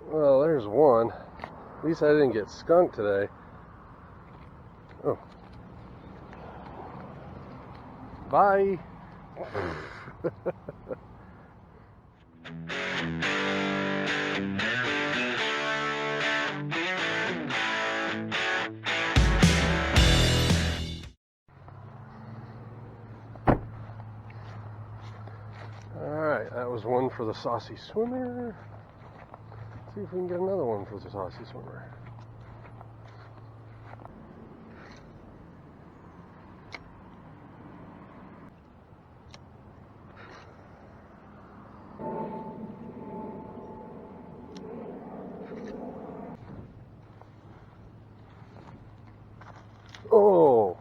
Well, there's one. At least I didn't get skunked today. Oh. Bye. Alright, that was one for the Saucy Swimmer. Let's see if we can get another one for the Saucy Swimmer. Oh!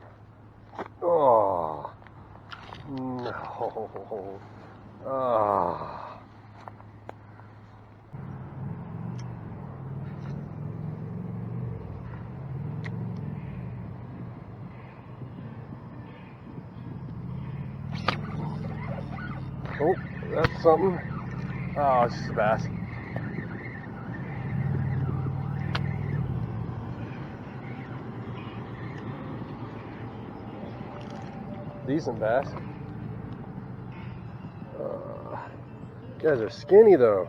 Oh! No! Ah! Oh, that's something. Oh, it's just a bass. Decent bass. You guys are skinny though.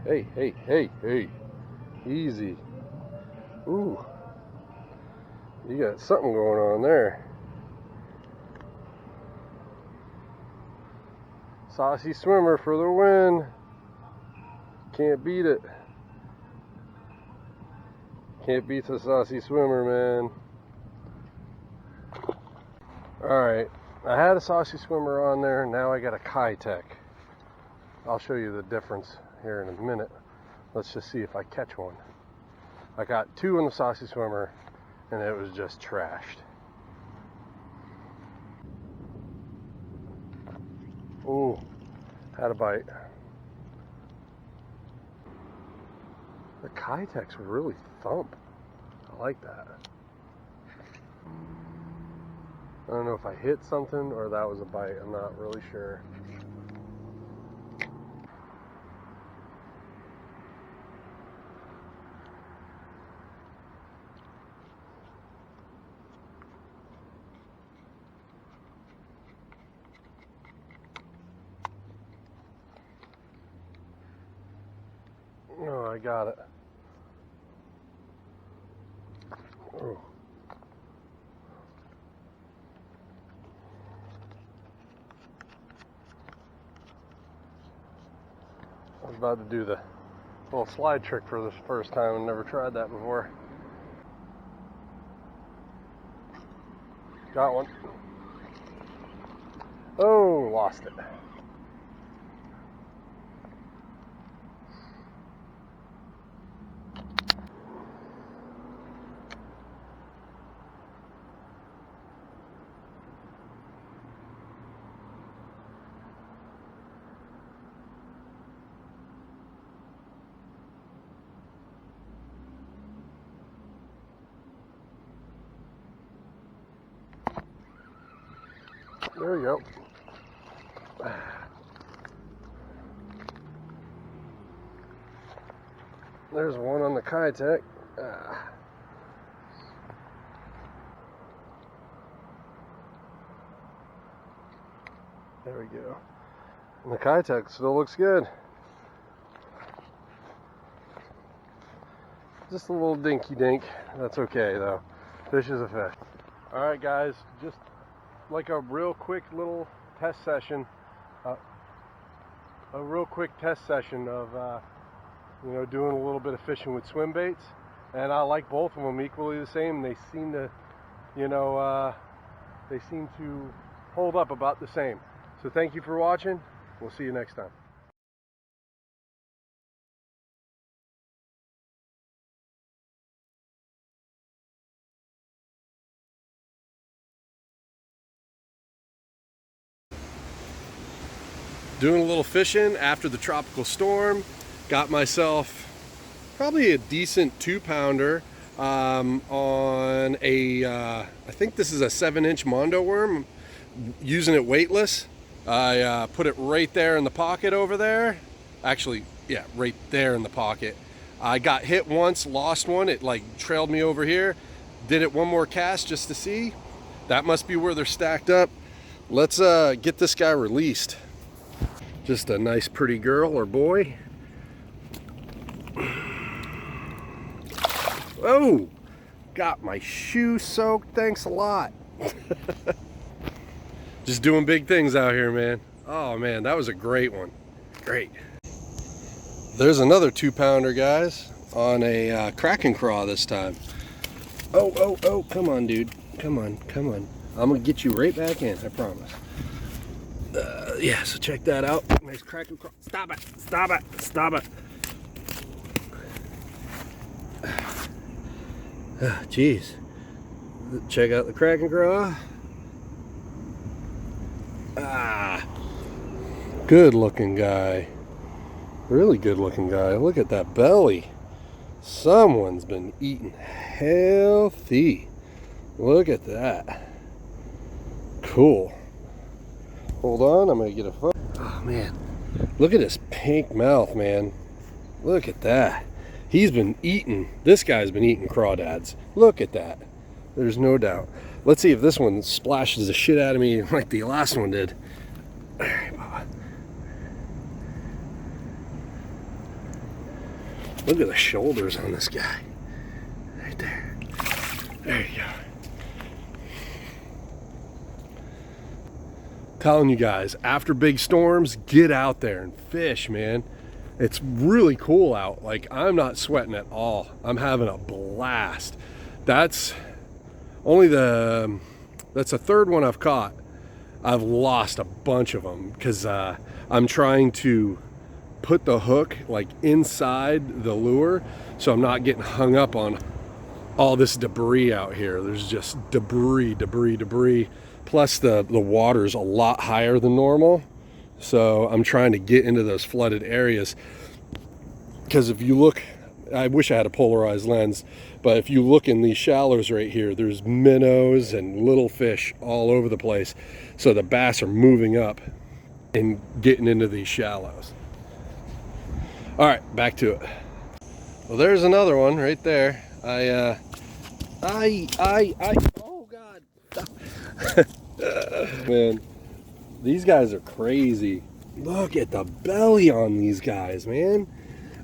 Hey, hey, hey, hey. Easy. Ooh. You got something going on there. Saucy Swimmer for the win. Can't beat it. Can't beat the Saucy Swimmer, man. Alright, I had a Saucy Swimmer on there, now I got a Keitech. I'll show you the difference here in a minute. Let's just see if I catch one. I got two on the Saucy Swimmer, and it was just trashed. Ooh, had a bite. The Keitechs really thump. I like that. I don't know if I hit something or that was a bite. I'm not really sure. Oh, I got it. Oh. I was about to do the little slide trick for the first time and never tried that before. Got one. Oh, lost it. There you go. There's one on the Keitech. There we go. And the Keitech still looks good. Just a little dinky dink. That's okay though. Fish is a fish. Alright guys, just like a real quick little test session. A real quick test session of doing a little bit of fishing with swim baits. And I like both of them equally the same. They seem to, they seem to hold up about the same. So thank you for watching. We'll see you next time. Doing a little fishing after the tropical storm. Got myself probably a decent 2-pounder on a, I think this is a 7-inch Mondo worm. Using it weightless. I put it right there in the pocket over there. Actually, yeah, right there in the pocket. I got hit once, lost one. It like trailed me over here. Did it one more cast just to see. That must be where they're stacked up. Let's get this guy released. Just a nice pretty girl or boy. Oh, got my shoe soaked. Thanks a lot. Just doing big things out here, man. Oh man, that was a great one. Great. There's another 2-pounder, guys, on a Krackin craw this time. Oh, come on, dude. Come on. I'm gonna get you right back in, I promise. Yeah, so check that out. Nice Krackin craw. Stop it. Jeez. Check out the Krackin craw. Good looking guy. Really good looking guy. Look at that belly. Someone's been eating healthy. Look at that. Cool. Hold on, I'm gonna get a photo. Oh man, look at his pink mouth, man. Look at that. He's been eating, this guy's been eating crawdads. Look at that. There's no doubt. Let's see if this one splashes the shit out of me like the last one did. All right, Bubba. Look at the shoulders on this guy. Right there. There you go. Telling you guys, after big storms, get out there and fish, man. It's really cool out. Like, I'm not sweating at all. I'm having a blast. That's a third one I've caught. I've lost a bunch of them because I'm trying to put the hook like inside the lure, so I'm not getting hung up on all this debris out here. There's just debris. Plus the water's a lot higher than normal, so I'm trying to get into those flooded areas. Because if you look, I wish I had a polarized lens, but if you look in these shallows right here, there's minnows and little fish all over the place. So the bass are moving up and getting into these shallows. All right, back to it. Well, there's another one right there. Oh God. Man, these guys are crazy. Look at the belly on these guys, man.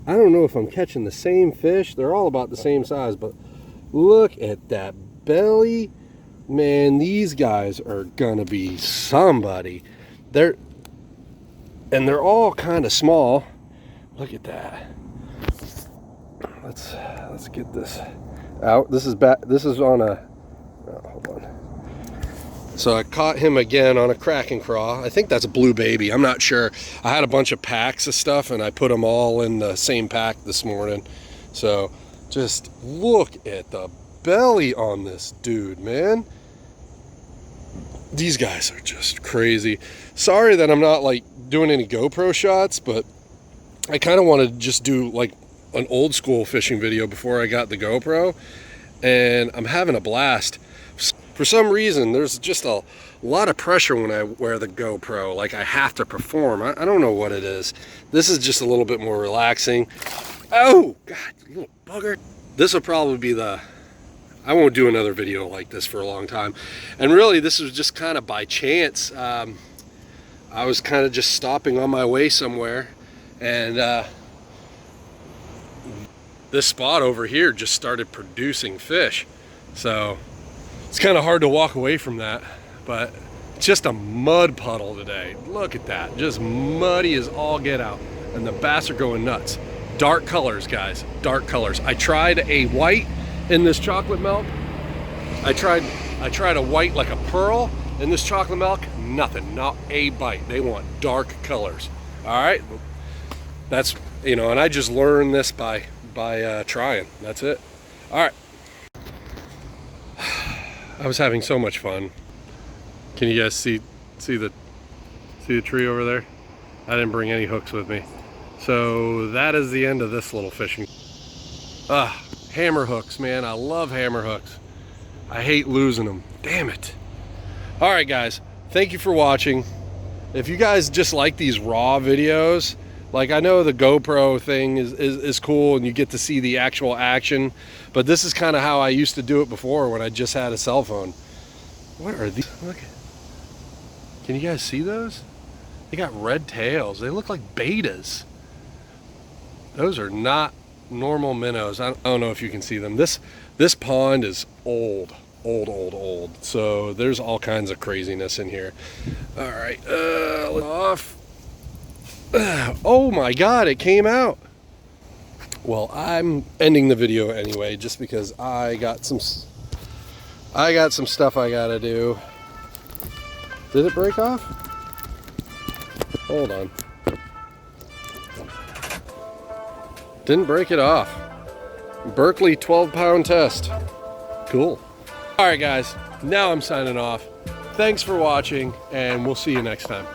I don't know if I'm catching the same fish. They're all about the same size, but look at that belly. Man, these guys are gonna be somebody. They're all kind of small. Look at that. Let's get this out. This is on a, hold on. So I caught him again on a Krackin craw. I think that's a blue baby. I'm not sure. I had a bunch of packs of stuff and I put them all in the same pack this morning. So just look at the belly on this dude, man. These guys are just crazy. Sorry that I'm not like doing any GoPro shots, but I kind of want to just do like an old school fishing video before I got the GoPro, and I'm having a blast. For some reason, there's just a lot of pressure when I wear the GoPro. Like, I have to perform. I don't know what it is. This is just a little bit more relaxing. Oh, God, you little bugger. This will probably be I won't do another video like this for a long time. And really, this was just kind of by chance. I was kind of just stopping on my way somewhere, and this spot over here just started producing fish. So it's kind of hard to walk away from that, but it's just a mud puddle today. Look at that, just muddy as all get out, and the bass are going nuts. Dark colors, guys, dark colors. I tried a white in this chocolate milk. I tried a white like a pearl in this chocolate milk. Nothing, not a bite. They want dark colors. All right, that's, you know, and I just learned this by trying. That's it. All right. I was having so much fun. Can you guys see the tree over there? I didn't bring any hooks with me. So that is the end of this little fishing. Hammer hooks, man. I love hammer hooks. I hate losing them. Damn it. All right, guys. Thank you for watching. If you guys just like these raw videos, Like, I know the GoPro thing is cool and you get to see the actual action, but this is kind of how I used to do it before when I just had a cell phone. What are these? Look. Can you guys see those? They got red tails. They look like betas. Those are not normal minnows. I don't know if you can see them. This pond is old. So there's all kinds of craziness in here. All right, off. Oh my God, it came out. Well, I'm ending the video anyway, just because I got some stuff I gotta do. Did it break off? Hold on. Didn't break it off. Berkeley 12-pound test. Cool. All right, guys, now I'm signing off. Thanks for watching, and we'll see you next time.